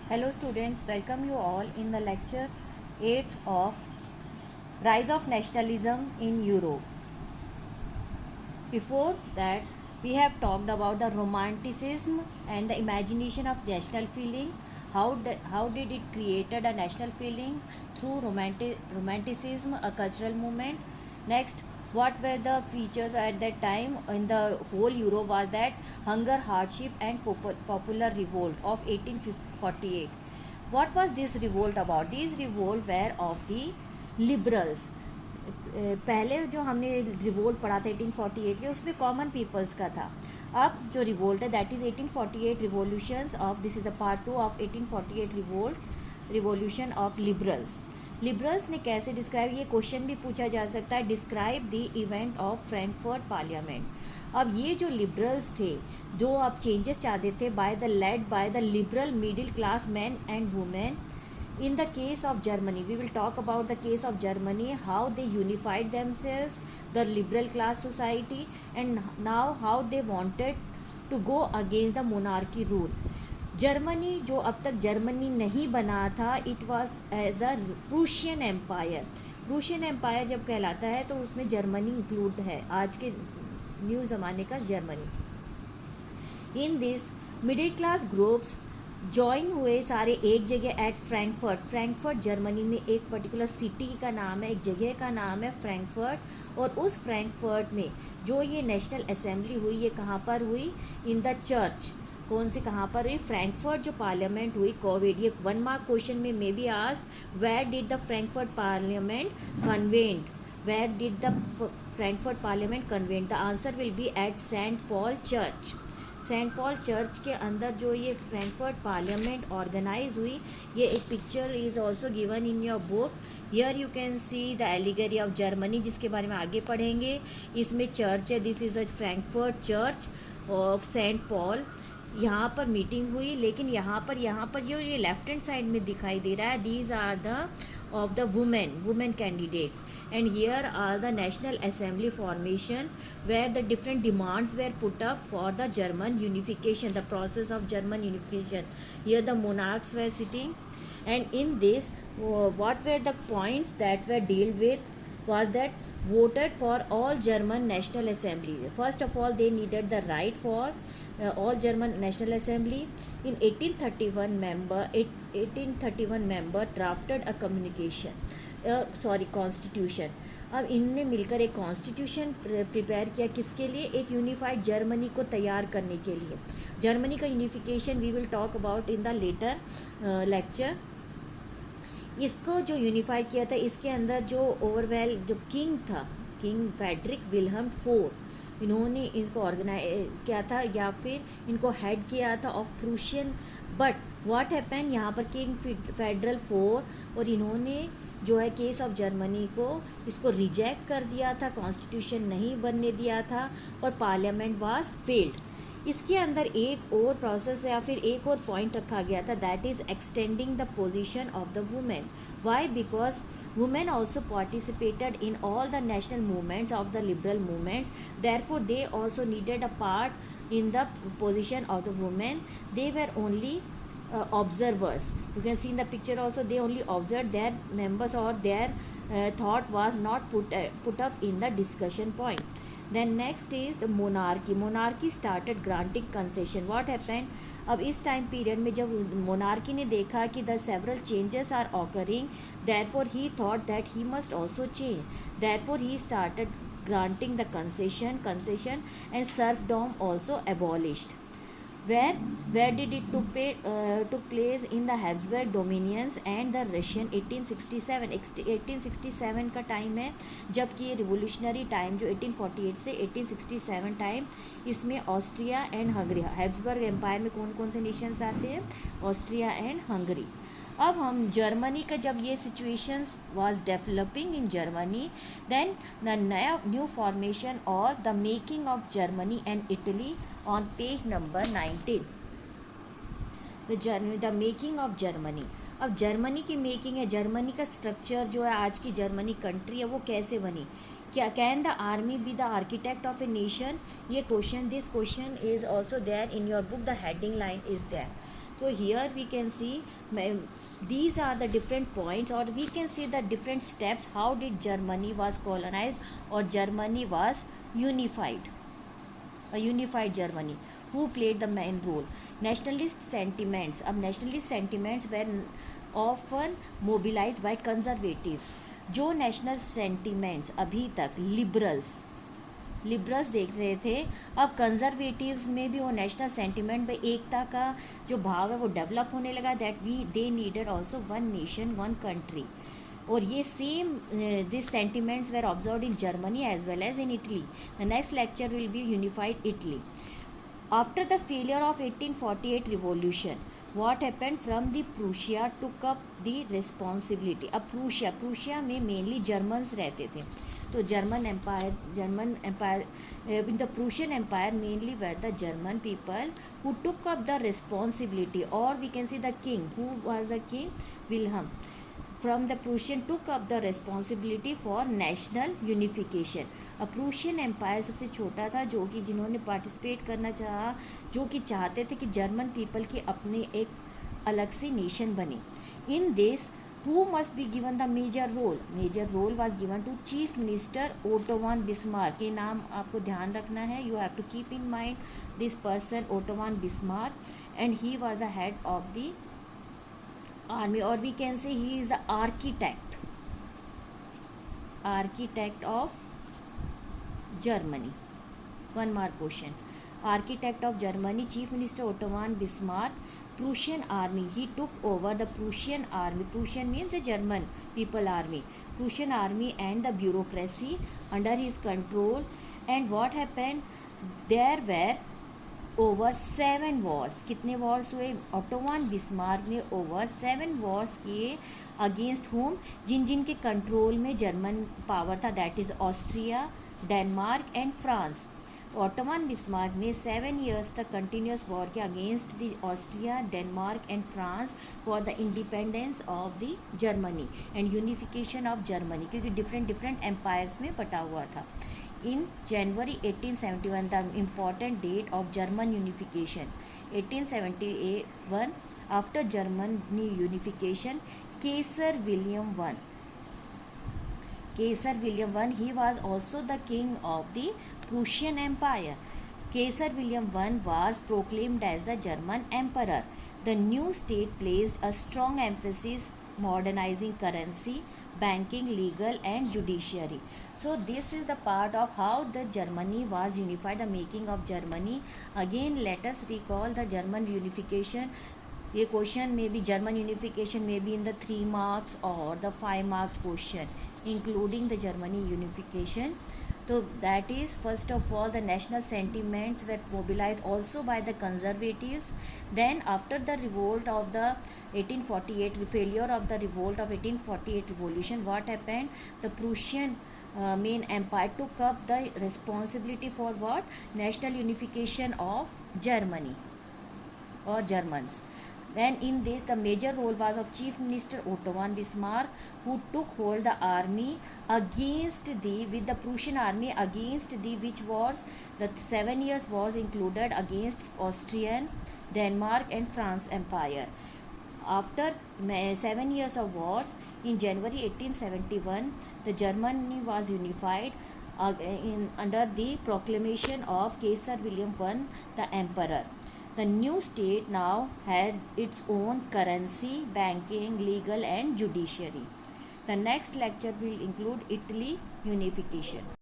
Hello students, welcome you all in the lecture 8 of Rise of Nationalism in Europe. Before that, we have talked about the romanticism and the imagination of national feeling. How did it created a national feeling through romanticism, a cultural movement. Next, what were the features at that time in the whole Europe was that hunger, hardship and popular revolt of 1848. What was this revolt about? These revolt were of the liberals. पहले जो हमने revolt पढ़ा था 1848 के उसमें common peoples का था. अब जो रिवोल्ट है that is 1848 revolutions of this is the part 2 of 1848 revolt revolution of liberals ने कैसे डिस्क्राइब, ये क्वेश्चन भी पूछा जा सकता है, describe the event of Frankfurt parliament. अब ये जो लिबरल्स थे जो अब चेंजेस चाहते थे led by the liberal middle class man and women. In the case of Germany, we will talk about the case of Germany, how they unified themselves, the liberal class society, and now how they wanted to go against the monarchy rule. Germany जो अब तक Germany नहीं बना था, it was as the Prussian empire. Prussian empire जब कहलाता है तो उसमें जर्मनी इंक्लूड है, आज के न्यू ज़माने का Germany. In this middle class groups join हुए सारे एक जगह एट फ्रैंकफर्ट जर्मनी में. एक पर्टिकुलर सिटी का नाम है, एक जगह का नाम है फ्रैंकफर्ट. और उस फ्रैंकफर्ट में जो ये नेशनल असेंबली हुई, ये कहाँ पर हुई? In the church. कौन सी कहाँ पर हुई? फ्रैंकफर्ट जो पार्लियामेंट हुई कोविड. ये 1 मार्क क्वेश्चन में may be asked, where did the Frankfurt parliament convent? Where did the Frankfurt parliament convent? The answer will be at Saint Paul church. Saint Paul church के अंदर जो ये Frankfurt parliament organise हुई, ये एक picture is also given in your book. Here you can see the allegory of Germany, जिसके बारे में आगे पढ़ेंगे. इसमें चर्च है, this is the Frankfurt church of Saint Paul. यहाँ पर मीटिंग हुई, लेकिन यहाँ पर जो ये लेफ्ट हैंड साइड में दिखाई दे रहा है, these are the of the women candidates, and here are the National Assembly formation where the different demands were put up for the German unification, the process of German unification. Here the monarchs were sitting, and in this what were the points that were dealt with was that voted for all German National Assembly. First of all, they needed the right for all German National Assembly. In 1831 member drafted a constitution. अब इनने मिलकर एक constitution prepare किया, किसके लिए? एक unified Germany को तैयार करने के लिए. जर्मनी का unification we will talk about in the later lecture. इसको जो यूनिफाइड किया था, इसके अंदर जो ओवरवेल जो किंग था, किंग फेडरिक विल्हम फोर, इन्होंने इनको ऑर्गेनाइज किया था या फिर इनको हेड किया था of Prussian. But what happen, यहाँ पर किंग फेडरल फोर, और इन्होंने जो है केस ऑफ जर्मनी को इसको रिजेक्ट कर दिया था, कॉन्स्टिट्यूशन नहीं बनने दिया था, और पार्लियामेंट वाज फेल्ड. इसके अंदर एक और प्रोसेस या फिर एक और पॉइंट रखा गया था, that is extending the position of the women. Why? Because women also participated in all the national movements of the liberal movements, therefore they also needed a part in the position of the women. They were only observers. You can see in the picture also, they only observed, their members or their thought was not put up in the discussion point. Then next is the monarchy started granting concession. What happened? अब इस time period में जब monarchy ने देखा कि the several changes are occurring, therefore he thought that he must also change, therefore he started granting the concession, and serfdom also abolished. Where did it took place? In the Habsburg dominions and the Russian. 1867 का time है, जबकि ये revolutionary time जो 1848 से 1867 time, इसमें Austria and Hungary. Habsburg empire में कौन कौन से नेशंस आते हैं? Austria and Hungary. अब हम जर्मनी का जब ये situations was developing in Germany, then the new formation और the making of Germany and Italy on page number 19. The making of Germany. अब जर्मनी की मेकिंग है, जर्मनी का स्ट्रक्चर जो है, आज की जर्मनी कंट्री है वो कैसे बनी? क्या can the army be the architect of a nation? ये question, this question is also there in your book, the heading line is there. So here we can see these are the different points, or we can see the different steps how did Germany was colonized or Germany was unified. A unified Germany. Who played the main role? Nationalist sentiments. अब nationalist sentiments were often mobilized by conservatives. जो national sentiments अभी तक liberals देख रहे थे, अब conservatives में भी वो नेशनल सेंटिमेंट में एकता का जो भाव है वो डेवलप होने लगा, that they needed also one nation one country. और ये same this sentiments were observe in Germany as well as in Italy. The next lecture will be unified Italy. After the failure of 1848 revolution, what happened? From the Prussia took up the responsibility. अब Prussia में mainly Germans रहते थे, तो German empire in the Prussian Empire mainly were the German people who took up the responsibility, or we can say the king. Who was the king? Wilhelm from the Prussian took up the responsibility for national unification. अब Prussian empire सबसे छोटा था जो कि जिन्होंने participate करना चाहा, जो कि चाहते थे कि जर्मन पीपल की अपने एक अलग से नेशन बने. In this who must be given the major role was given to chief minister Otto von Bismarck. के नाम आपको ध्यान रखना है, you have to keep in mind this person Otto von Bismarck, and he was the head of the army, or we can say he is the architect of Germany. One more question. Architect of Germany, Chief Minister Otto von Bismarck. Prussian army, he took over the Prussian army. Prussian means the German people army. Prussian army and the bureaucracy under his control. And what happened? There were over 7 wars. कितने wars हुए? Otto von Bismarck ने over 7 wars किए. Against home? जिन के कंट्रोल में German power था, that is Austria, Denmark and France. Otto von Bismarck ने 7 years तक कंटिन्यूस वॉर किया against the Austria, Denmark and France for the independence of the Germany and unification of Germany, क्योंकि different empires में बटा हुआ था. In January 1871, the important date of German unification. 1871, after Germany unification, Kaiser William I. He was also the king of the Prussian Empire. Kaiser William I was proclaimed as the German emperor. The new state placed a strong emphasis modernizing currency, banking, legal and judiciary. So this is the part of how the Germany was unified, the making of Germany. Again let us recall the German unification. ये question में भी German unification में भी in the 3 marks और the 5 marks question including the Germany unification. So that is, first of all, the national sentiments were mobilized also by the conservatives. Then after the revolt of the 1848, failure of the revolt of 1848 revolution, what happened? The Prussian main empire took up the responsibility for what? National unification of Germany or Germans. Then in this, the major role was of Chief Minister Otto von Bismarck, who took hold the army with the Prussian army against which wars? The 7 years wars included against Austrian, Denmark and France Empire. After 7 years of wars, in January 1871, the Germany was unified under the proclamation of Kaiser William I, the Emperor. The new state now had its own currency, banking, legal and judiciary. The next lecture will include Italy unification.